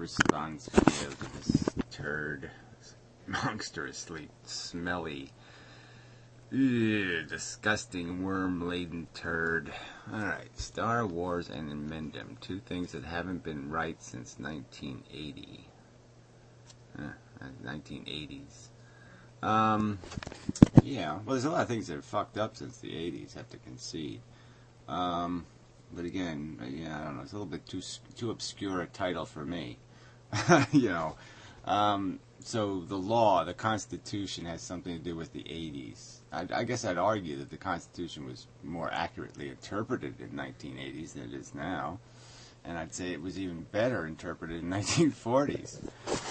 response video to this turd. Monstrously smelly, disgusting, worm-laden turd. Alright, Star Wars and Inmendham. Two things that haven't been right since 1980. 1980s. Yeah, well, there's a lot of things that are fucked up since the 80s, have to concede. But again, yeah, I don't know, it's a little bit too obscure a title for me. You know, so the law, the Constitution, has something to do with the 80s. I guess I'd argue that the Constitution was more accurately interpreted in 1980s than it is now. And I'd say it was even better interpreted in 1940s.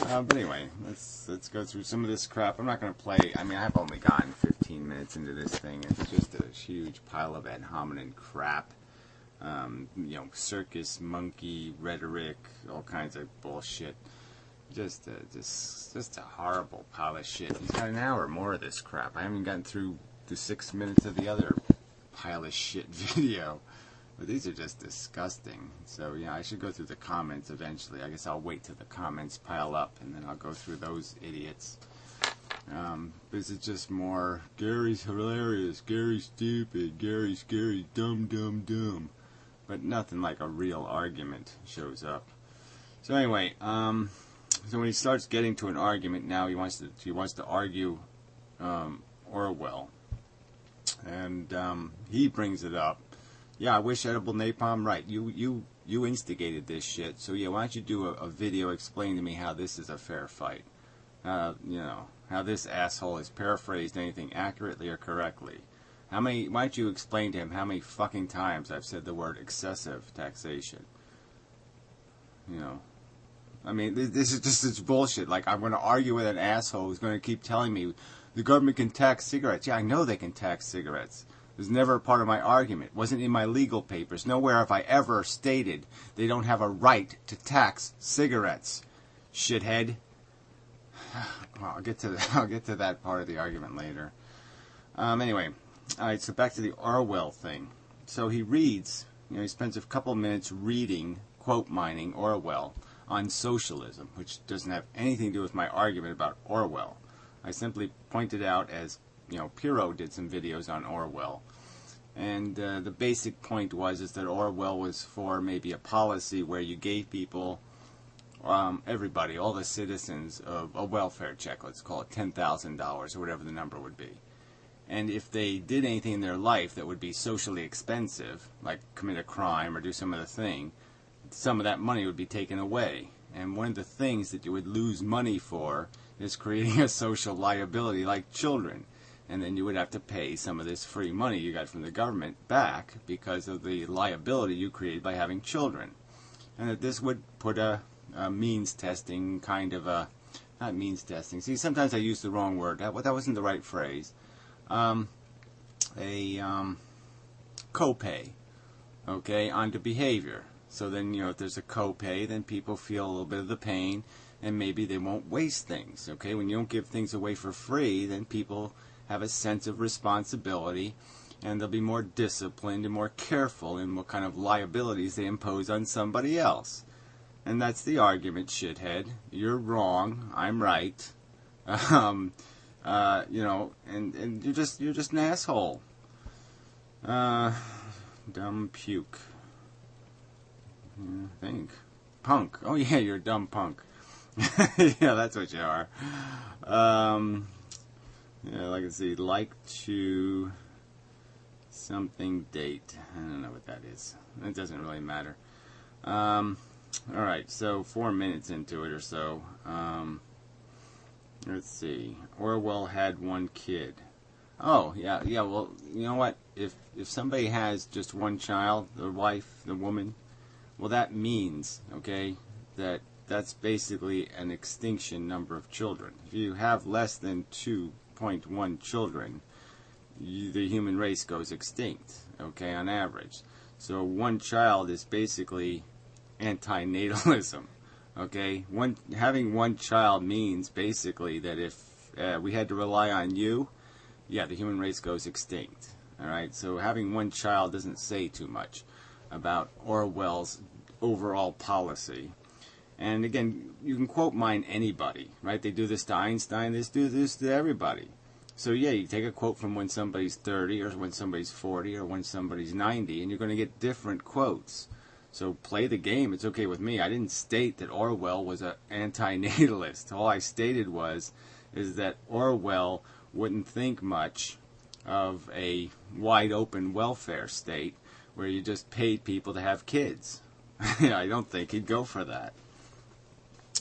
But anyway, let's go through some of this crap. I'm not going to play. I mean, I've only gotten 15 minutes into this thing. It's just a huge pile of ad hominem crap. You know, circus, monkey, rhetoric, all kinds of bullshit. Just a horrible pile of shit. He's got an hour more of this crap. I haven't gotten through the 6 minutes of the other pile of shit video. But these are just disgusting. So, yeah, I should go through the comments eventually. I guess I'll wait till the comments pile up, and then I'll go through those idiots. This is just more, Gary's hilarious, Gary's stupid, Gary's scary, dumb. But nothing like a real argument shows up. So anyway, so when he starts getting to an argument now, he wants to argue Orwell. And he brings it up. Yeah, I wish edible napalm. Right, you instigated this shit. So yeah, why don't you do a video explaining to me how this is a fair fight? You know, how this asshole has paraphrased anything accurately or correctly. Why don't you explain to him how many fucking times I've said the word excessive taxation? You know, I mean, this is just this bullshit. Like, I'm going to argue with an asshole who's going to keep telling me the government can tax cigarettes. Yeah, I know they can tax cigarettes. It was never a part of my argument. It wasn't in my legal papers. Nowhere have I ever stated they don't have a right to tax cigarettes. Shithead. Well, I'll get to that part of the argument later. Anyway, all right. So back to the Orwell thing. So he reads. You know, he spends a couple minutes reading, quote mining Orwell on socialism, which doesn't have anything to do with my argument about Orwell. I simply pointed out, as you know, Piro did some videos on Orwell, and the basic point is that Orwell was for maybe a policy where you gave people, everybody, all the citizens, a welfare check. Let's call it $10,000 or whatever the number would be. And if they did anything in their life that would be socially expensive, like commit a crime or do some other thing, some of that money would be taken away. And one of the things that you would lose money for is creating a social liability like children. And then you would have to pay some of this free money you got from the government back because of the liability you created by having children. And that this would put a means testing kind of a, not means testing, see, sometimes I use the wrong word, that wasn't the right phrase, a copay, okay, onto behavior. So then, you know, if there's a copay, then people feel a little bit of the pain, and maybe they won't waste things, okay? When you don't give things away for free, then people have a sense of responsibility, and they'll be more disciplined and more careful in what kind of liabilities they impose on somebody else. And that's the argument, shithead. You're wrong, I'm right. You know, and you're just an asshole. Dumb puke. I think. Punk. Oh yeah, you're a dumb punk. Yeah, that's what you are. Yeah, like I see, like to something date. I don't know what that is. It doesn't really matter. Alright, so 4 minutes into it or so. Let's see. Orwell had one kid. Oh, yeah, well, you know what? If somebody has just one child, the wife, the woman, well, that means, okay, that's basically an extinction number of children. If you have less than 2.1 children, the human race goes extinct, okay, on average. So one child is basically antinatalism, okay? Having one child means basically that if we had to rely on you, yeah, the human race goes extinct, all right? So having one child doesn't say too much about Orwell's overall policy. And again, you can quote mine anybody, right? They do this to Einstein, they do this to everybody. So yeah, you take a quote from when somebody's 30 or when somebody's 40 or when somebody's 90, and you're going to get different quotes. So play the game. It's okay with me. I didn't state that Orwell was an anti-natalist. All I stated is that Orwell wouldn't think much of a wide open welfare state where you just paid people to have kids. I don't think he'd go for that.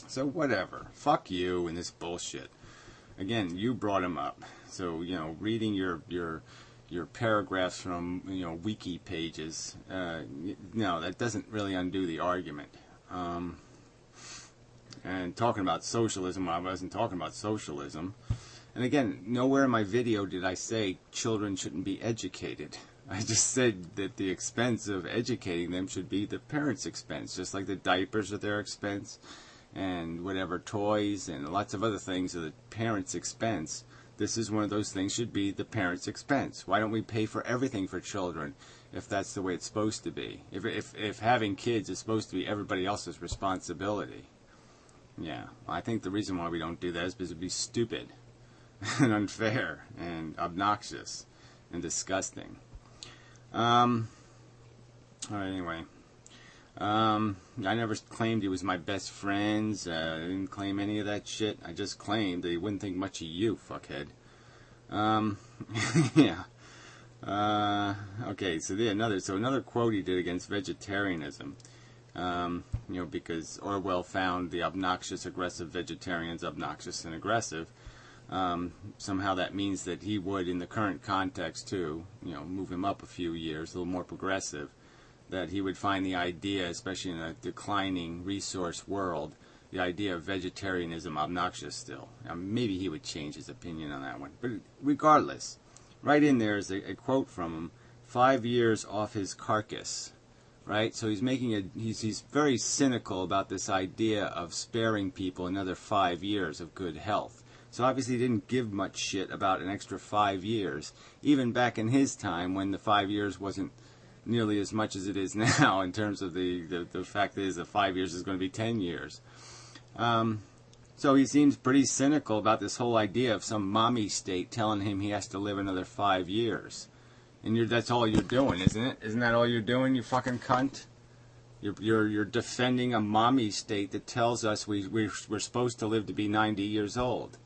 So whatever. Fuck you and this bullshit. Again, you brought him up. So, reading your paragraphs from, wiki pages, no, that doesn't really undo the argument. And talking about socialism, I wasn't talking about socialism. And again, nowhere in my video did I say children shouldn't be educated. I just said that the expense of educating them should be the parents' expense, just like the diapers are their expense, and whatever toys and lots of other things are the parents' expense. This is one of those things should be the parents' expense. Why don't we pay for everything for children if that's the way it's supposed to be? If having kids is supposed to be everybody else's responsibility. Yeah, I think the reason why we don't do that is because it'd be stupid and unfair and obnoxious and disgusting. All right, anyway. I never claimed he was my best friends. I didn't claim any of that shit. I just claimed that he wouldn't think much of you, fuckhead. Yeah. Okay, so another quote he did against vegetarianism. Because Orwell found the obnoxious, aggressive vegetarians obnoxious and aggressive. Somehow that means that he would, in the current context too, move him up a few years, a little more progressive, that he would find the idea, especially in a declining resource world, the idea of vegetarianism obnoxious still. Maybe he would change his opinion on that one. But regardless, right in there is a quote from him, 5 years off his carcass. Right? So he's very cynical about this idea of sparing people another 5 years of good health. So obviously he didn't give much shit about an extra 5 years, even back in his time when the 5 years wasn't nearly as much as it is now in terms of the fact that 5 years is going to be 10 years. So he seems pretty cynical about this whole idea of some mommy state telling him he has to live another 5 years. And that's all you're doing, isn't it? Isn't that all you're doing, you fucking cunt? You're defending a mommy state that tells us we're supposed to live to be 90 years old.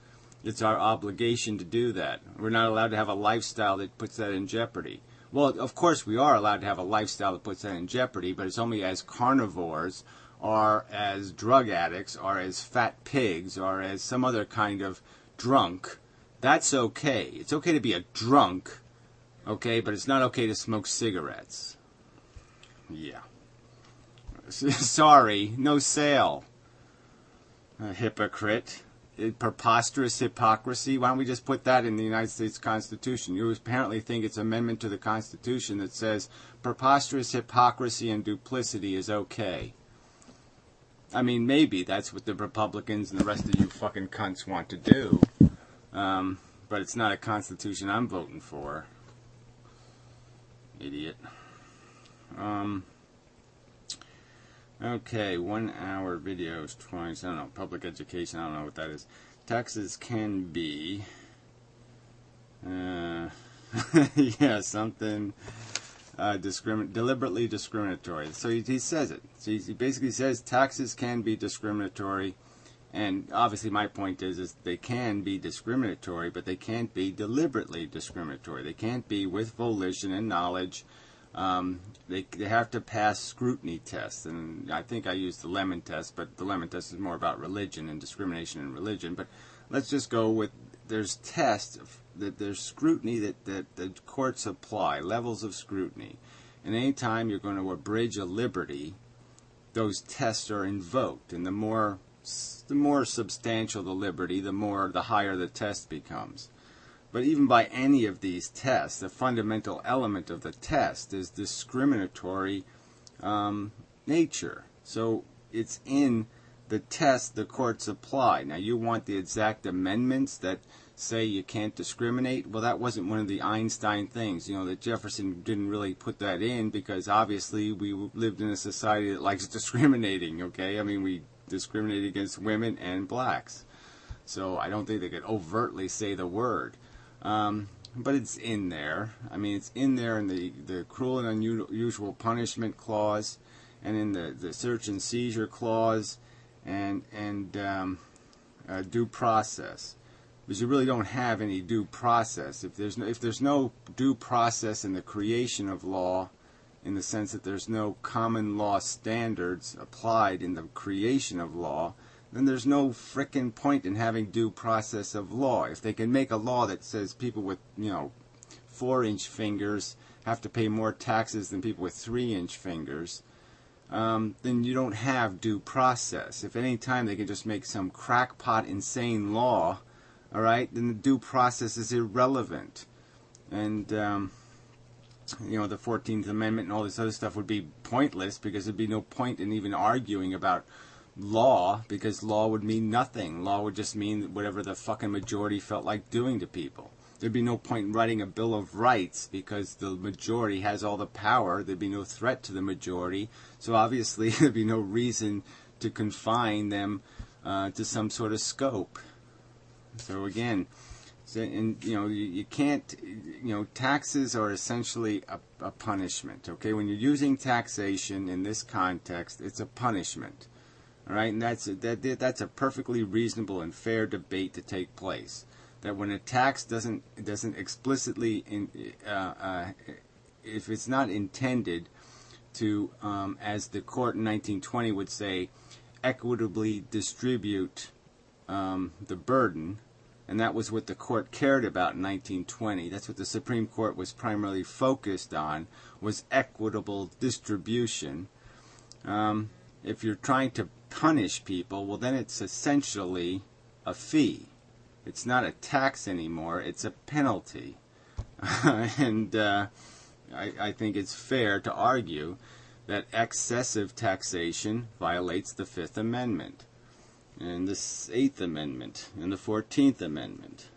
It's our obligation to do that. We're not allowed to have a lifestyle that puts that in jeopardy. Well, of course we are allowed to have a lifestyle that puts that in jeopardy, but it's only as carnivores or as drug addicts or as fat pigs or as some other kind of drunk. That's okay. It's okay to be a drunk, okay, but it's not okay to smoke cigarettes. Yeah. Sorry, no sale. A hypocrite. Preposterous hypocrisy. Why don't we just put that in the United States Constitution? You apparently think it's an amendment to the Constitution that says preposterous hypocrisy and duplicity is okay. I mean, maybe that's what the Republicans and the rest of you fucking cunts want to do. But it's not a Constitution I'm voting for. Idiot. Okay, 1 hour videos twice. I don't know, public education, I don't know what that is. Taxes can be, yeah, something deliberately discriminatory. So he says it. So he basically says taxes can be discriminatory, and obviously my point is they can be discriminatory, but they can't be deliberately discriminatory. They can't be with volition and knowledge. They have to pass scrutiny tests, and I think I used the lemon test, but the lemon test is more about religion and discrimination in religion. But let's just go with there's tests, that there's scrutiny that the courts apply, levels of scrutiny. And any time you're going to abridge a liberty, those tests are invoked, and the more substantial the liberty, the higher the test becomes. But even by any of these tests, the fundamental element of the test is discriminatory nature. So it's in the test the courts apply. Now, you want the exact amendments that say you can't discriminate? Well, that wasn't one of the Einstein things. That Jefferson didn't really put that in because obviously we lived in a society that likes discriminating, okay? I mean, we discriminated against women and blacks. So I don't think they could overtly say the word. But it's in there. I mean, it's in there in the cruel and unusual punishment clause, and in the search and seizure clause, and due process. Because you really don't have any due process. If there's no due process in the creation of law, in the sense that there's no common law standards applied in the creation of law, then there's no frickin' point in having due process of law. If they can make a law that says people with, 4-inch fingers have to pay more taxes than people with 3-inch fingers, then you don't have due process. If any time they can just make some crackpot insane law, all right, then the due process is irrelevant. And, the 14th Amendment and all this other stuff would be pointless, because there'd be no point in even arguing about law, because law would mean nothing. Law would just mean whatever the fucking majority felt like doing to people. There'd be no point in writing a Bill of Rights, because the majority has all the power. There'd be no threat to the majority. So obviously there'd be no reason to confine them to some sort of scope. So again, you can't, taxes are essentially a punishment, okay? When you're using taxation in this context, it's a punishment, all right? And that's a perfectly reasonable and fair debate to take place. That when a tax doesn't explicitly, if it's not intended to, as the court in 1920 would say, equitably distribute the burden, and that was what the court cared about in 1920. That's what the Supreme Court was primarily focused on, was equitable distribution. If you're trying to punish people, well, then it's essentially a fee. It's not a tax anymore, it's a penalty. And I think it's fair to argue that excessive taxation violates the Fifth Amendment, and the 8th Amendment, and the 14th Amendment.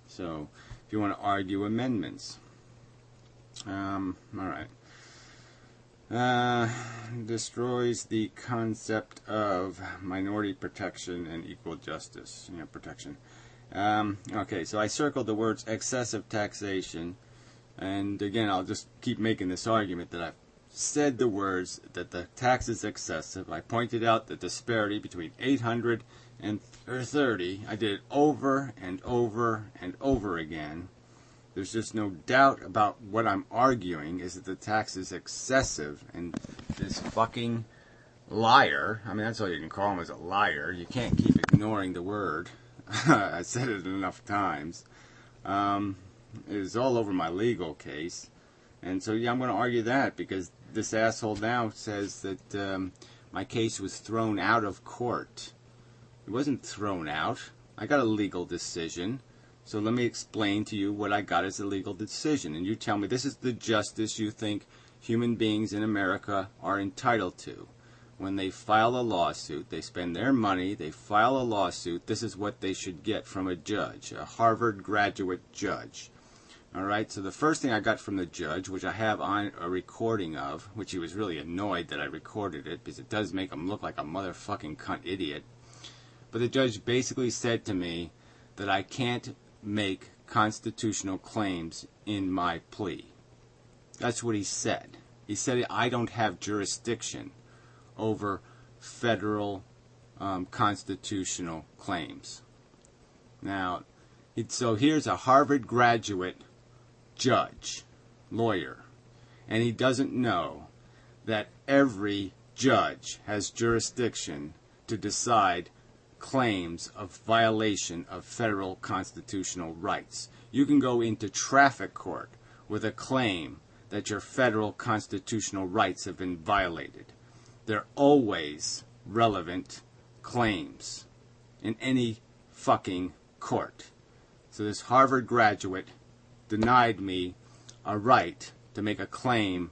So, if you want to argue amendments. All right. Destroys the concept of minority protection and equal justice. Protection. Okay, so I circled the words excessive taxation, and again, I'll just keep making this argument that I've said the words that the tax is excessive. I pointed out the disparity between 800 and 30. I did it over and over and over again. There's just no doubt about what I'm arguing is that the tax is excessive, and this fucking liar, I mean, that's all you can call him, is a liar. You can't keep ignoring the word. I said it enough times. It is all over my legal case. And so, yeah, I'm going to argue that, because this asshole now says that my case was thrown out of court. It wasn't thrown out. I got a legal decision. So let me explain to you what I got as a legal decision. And you tell me this is the justice you think human beings in America are entitled to. When they file a lawsuit, they spend their money, they file a lawsuit, this is what they should get from a judge, a Harvard graduate judge. All right, so the first thing I got from the judge, which I have on a recording of, which he was really annoyed that I recorded it, because it does make him look like a motherfucking cunt idiot. But the judge basically said to me that I can't make constitutional claims in my plea. That's what he said. He said I don't have jurisdiction over federal constitutional claims. Now, so here's a Harvard graduate judge, lawyer, and he doesn't know that every judge has jurisdiction to decide claims of violation of federal constitutional rights. You can go into traffic court with a claim that your federal constitutional rights have been violated. They're always relevant claims in any fucking court. So this Harvard graduate denied me a right to make a claim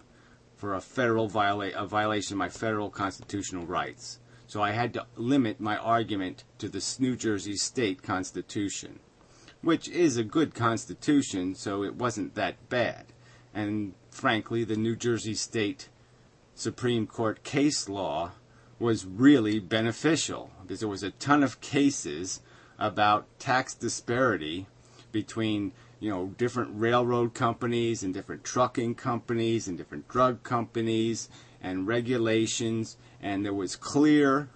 for a federal violation of my federal constitutional rights. So I had to limit my argument to the New Jersey State Constitution, which is a good constitution, so it wasn't that bad. And frankly, the New Jersey State Supreme Court case law was really beneficial, because there was a ton of cases about tax disparity between, different railroad companies and different trucking companies and different drug companies and regulations, and there was clear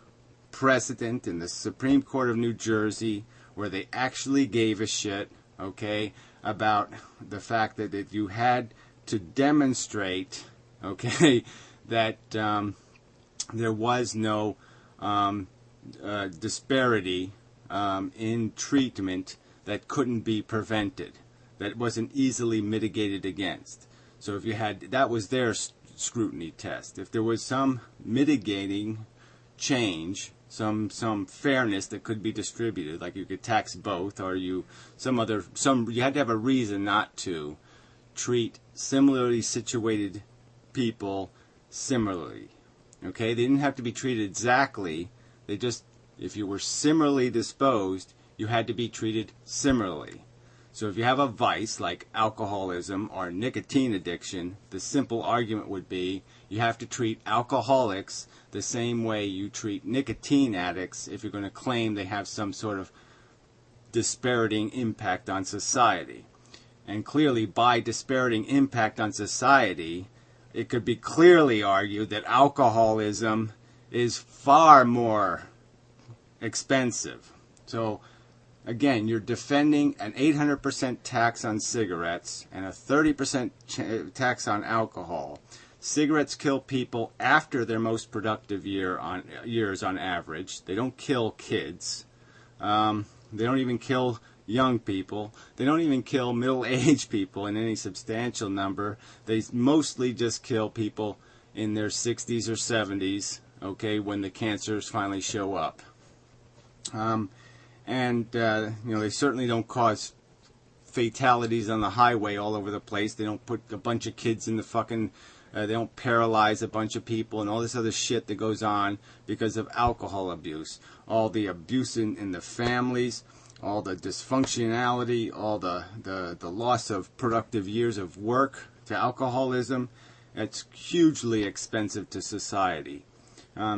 precedent in the Supreme Court of New Jersey where they actually gave a shit, okay, about the fact that you had to demonstrate, okay, that there was no disparity in treatment that couldn't be prevented, that wasn't easily mitigated against. So if you had, that was their scrutiny test. If there was some mitigating change, some fairness that could be distributed, like you could tax both, or you had to have a reason not to treat similarly situated people similarly. Okay, they didn't have to be treated exactly. They just, if you were similarly disposed, you had to be treated similarly. So if you have a vice like alcoholism or nicotine addiction, the simple argument would be you have to treat alcoholics the same way you treat nicotine addicts if you're going to claim they have some sort of disparaging impact on society. And clearly, by disparaging impact on society, it could be clearly argued that alcoholism is far more expensive. So again, you're defending an 800% tax on cigarettes and a 30% tax on alcohol. Cigarettes kill people after their most productive years on average. They don't kill kids. They don't even kill young people. They don't even kill middle-aged people in any substantial number. They mostly just kill people in their 60s or 70s, okay, when the cancers finally show up. They certainly don't cause fatalities on the highway all over the place. They don't put a bunch of kids in the fucking, they don't paralyze a bunch of people and all this other shit that goes on because of alcohol abuse. All the abuse in the families, all the dysfunctionality, all the loss of productive years of work to alcoholism. It's hugely expensive to society.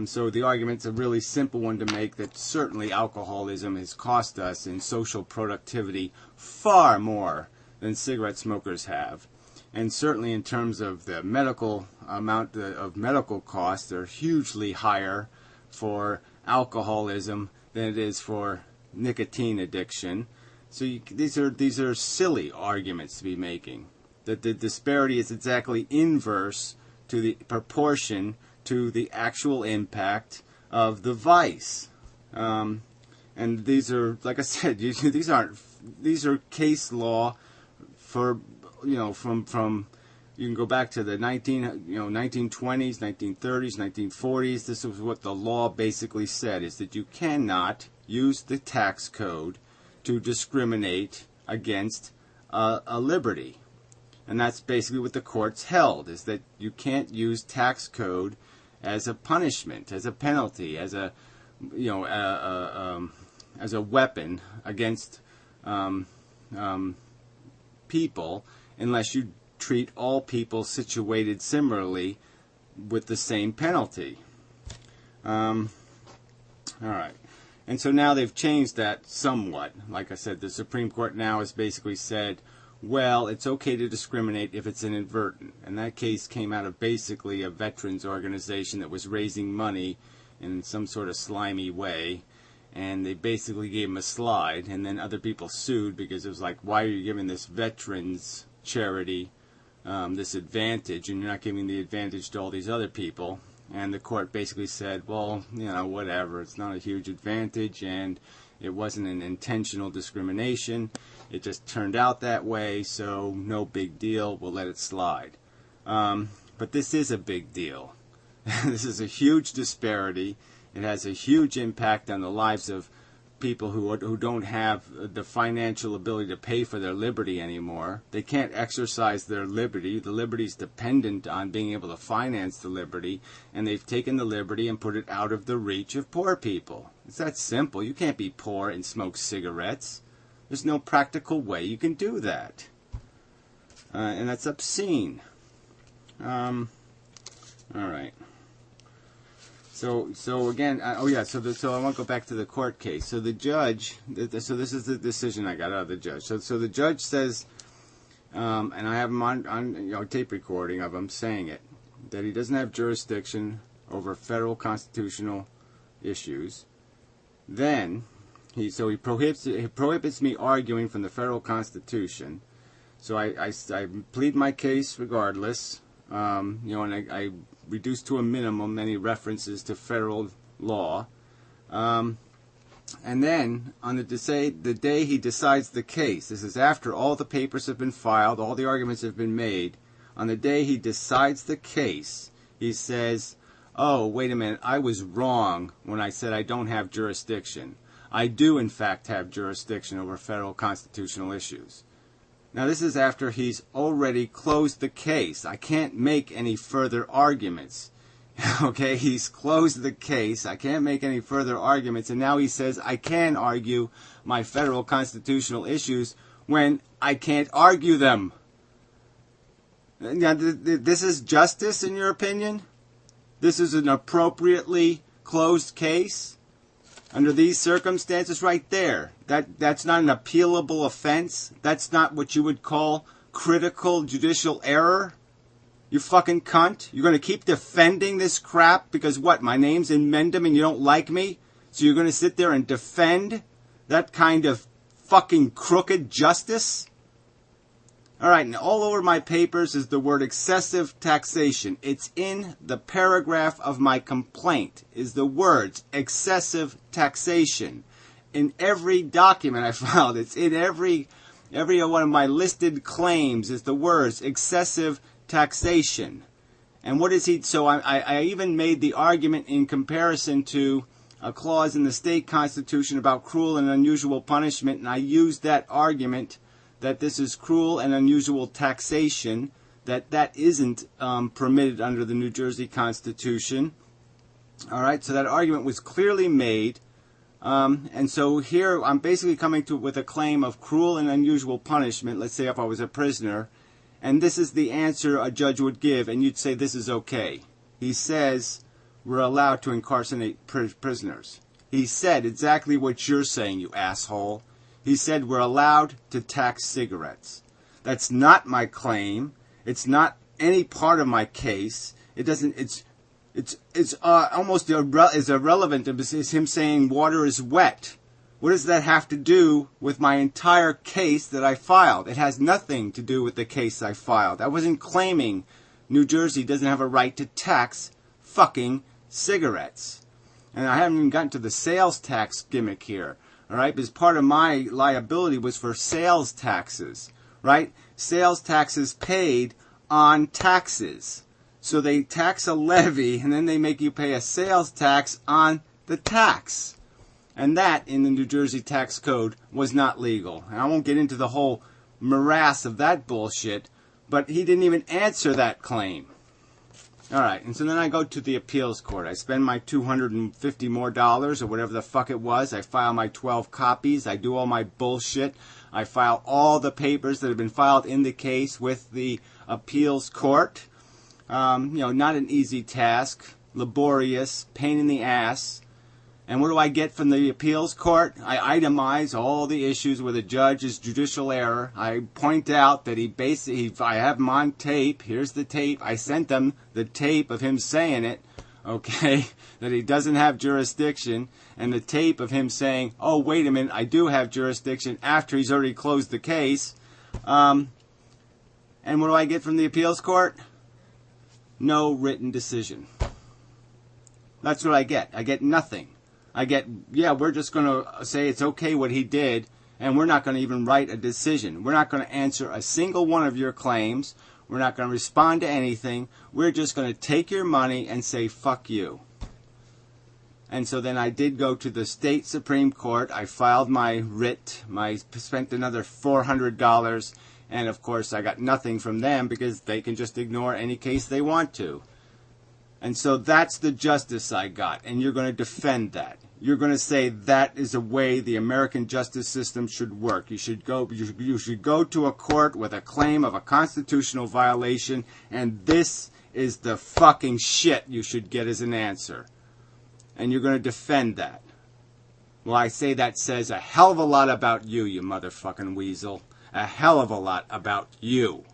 So the argument's a really simple one to make, that certainly alcoholism has cost us in social productivity far more than cigarette smokers have. And certainly in terms of the medical amount of medical costs, they're hugely higher for alcoholism than it is for nicotine addiction. So these are silly arguments to be making, that the disparity is exactly inverse to the proportion to the actual impact of the vice. And these are, like I said, these are case law for, from you can go back to the 1920s, 1930s, 1940s. This is what the law basically said, is that you cannot use the tax code to discriminate against a liberty. And that's basically what the courts held, is that you can't use tax code as a punishment, as a penalty, as a weapon against people, unless you treat all people situated similarly with the same penalty. All right. And so now they've changed that somewhat. Like I said, the Supreme Court now has basically said, well, it's okay to discriminate if it's inadvertent. And that case came out of basically a veterans organization that was raising money in some sort of slimy way. And they basically gave them a slide. And then other people sued because it was like, why are you giving this veterans charity this advantage, and you're not giving the advantage to all these other people? And the court basically said, well, whatever. It's not a huge advantage, and it wasn't an intentional discrimination. It just turned out that way, so no big deal. We'll let it slide. But this is a big deal. This is a huge disparity. It has a huge impact on the lives of people who don't have the financial ability to pay for their liberty anymore. They can't exercise their liberty. The liberty is dependent on being able to finance the liberty, and they've taken the liberty and put it out of the reach of poor people. It's that simple. You can't be poor and smoke cigarettes. There's no practical way you can do that. And that's obscene. All right. So again, so I want to go back to the court case. So the judge, so this is the decision I got out of the judge. So the judge says, and I have him on tape recording of him saying it, that he doesn't have jurisdiction over federal constitutional issues. Then he prohibits me arguing from the federal Constitution. So I plead my case regardless. And I reduce to a minimum any references to federal law. And then on the day he decides the case, this is after all the papers have been filed, all the arguments have been made. On the day he decides the case, he says, "Oh, wait a minute, I was wrong when I said I don't have jurisdiction. I do, in fact, have jurisdiction over federal constitutional issues." Now, this is after he's already closed the case. I can't make any further arguments. Okay, he's closed the case. I can't make any further arguments. And now he says I can argue my federal constitutional issues when I can't argue them. Now, this is justice, in your opinion? This is an appropriately closed case? Under these circumstances right there, that's not an appealable offense. That's not what you would call critical judicial error. You fucking cunt. You're going to keep defending this crap because what? My name's Inmendham and you don't like me? So you're going to sit there and defend that kind of fucking crooked justice? All right, and all over my papers is the word excessive taxation. It's in the paragraph of my complaint, is the words excessive taxation. In every document I filed, it's in every one of my listed claims is the words excessive taxation. And what is he? So I even made the argument in comparison to a clause in the state constitution about cruel and unusual punishment, and I used that argument that this is cruel and unusual taxation, that isn't permitted under the New Jersey Constitution. All right, so that argument was clearly made. And so here I'm basically coming to with a claim of cruel and unusual punishment, let's say if I was a prisoner, and this is the answer a judge would give, and you'd say this is okay. He says we're allowed to incarcerate prisoners. He said exactly what you're saying, you asshole. He said we're allowed to tax cigarettes. That's not my claim. It's not any part of my case. It doesn't. It's almost is irrelevant. It's him saying water is wet. What does that have to do with my entire case that I filed? It has nothing to do with the case I filed. I wasn't claiming New Jersey doesn't have a right to tax fucking cigarettes. And I haven't even gotten to the sales tax gimmick here. All right, because part of my liability was for sales taxes, right? Sales taxes paid on taxes. So they tax a levy, and then they make you pay a sales tax on the tax. And that, in the New Jersey tax code, was not legal. And I won't get into the whole morass of that bullshit, but he didn't even answer that claim. All right, and so then I go to the appeals court. I spend my $250 more or whatever the fuck it was. I file my 12 copies. I do all my bullshit. I file all the papers that have been filed in the case with the appeals court. Not an easy task, laborious, pain in the ass. And what do I get from the appeals court? I itemize all the issues where the judge is judicial error. I point out that I have him on tape. Here's the tape. I sent them the tape of him saying it, okay, that he doesn't have jurisdiction, and the tape of him saying, oh, wait a minute, I do have jurisdiction after he's already closed the case. And what do I get from the appeals court? No written decision. That's what I get. I get nothing. I get, we're just going to say it's okay what he did, and we're not going to even write a decision. We're not going to answer a single one of your claims. We're not going to respond to anything. We're just going to take your money and say, fuck you. And so then I did go to the state Supreme Court. I filed my writ. I spent another $400, and of course I got nothing from them because they can just ignore any case they want to. And so that's the justice I got, and you're going to defend that. You're going to say that is a way the American justice system should work. You should go to a court with a claim of a constitutional violation, and this is the fucking shit you should get as an answer. and you're going to defend that. Well, I say that says a hell of a lot about you, you motherfucking weasel. A hell of a lot about you.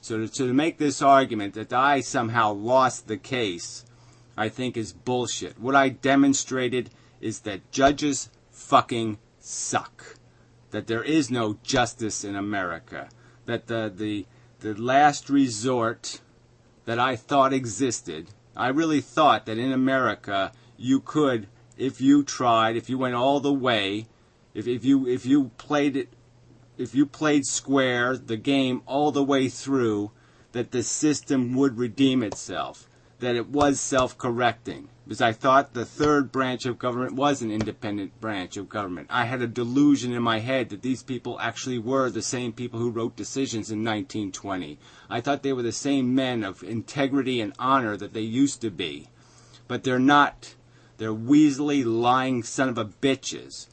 So to make this argument that I somehow lost the case, I think is bullshit. What I demonstrated is that judges fucking suck. That there is no justice in America. That the last resort that I thought existed, I really thought that in America you could, if you tried, if you went all the way, if you played it, if you played square, the game all the way through, that the system would redeem itself, that it was self-correcting. Because I thought the third branch of government was an independent branch of government. I had a delusion in my head that these people actually were the same people who wrote decisions in 1920. I thought they were the same men of integrity and honor that they used to be. But they're not. They're weaselly, lying son of a bitches.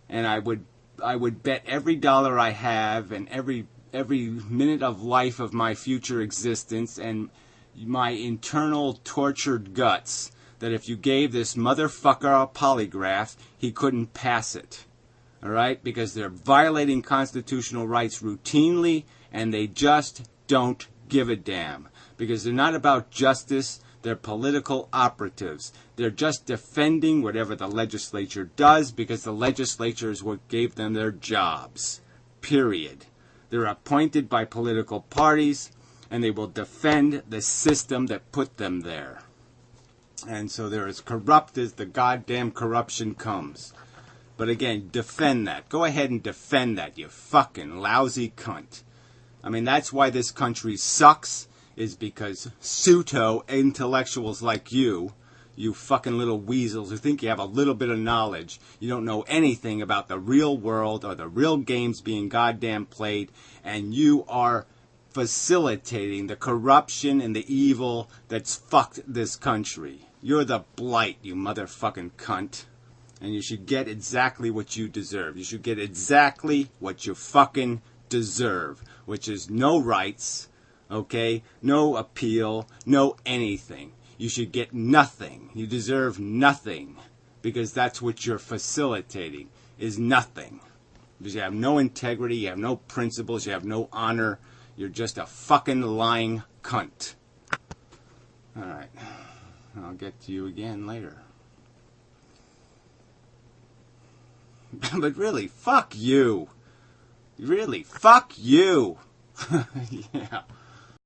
And I would bet every dollar I have and every minute of life of my future existence and my internal tortured guts that if you gave this motherfucker a polygraph, he couldn't pass it. All right? Because they're violating constitutional rights routinely, and they just don't give a damn. Because they're not about justice, they're political operatives. They're just defending whatever the legislature does because the legislature is what gave them their jobs. Period. They're appointed by political parties, and they will defend the system that put them there. And so they're as corrupt as the goddamn corruption comes. But again, defend that. Go ahead and defend that, you fucking lousy cunt. I mean, that's why this country sucks, is because pseudo intellectuals like you fucking little weasels who think you have a little bit of knowledge, you don't know anything about the real world or the real games being goddamn played, and you are facilitating the corruption and the evil that's fucked this country. You're the blight, you motherfucking cunt. And you should get exactly what you deserve. You should get exactly what you fucking deserve, which is no rights, okay? No appeal, no anything. You should get nothing. You deserve nothing, because that's what you're facilitating, is nothing. Because you have no integrity, you have no principles, you have no honor. You're just a fucking lying cunt. All right. I'll get to you again later. But really, fuck you. Really, fuck you. Yeah.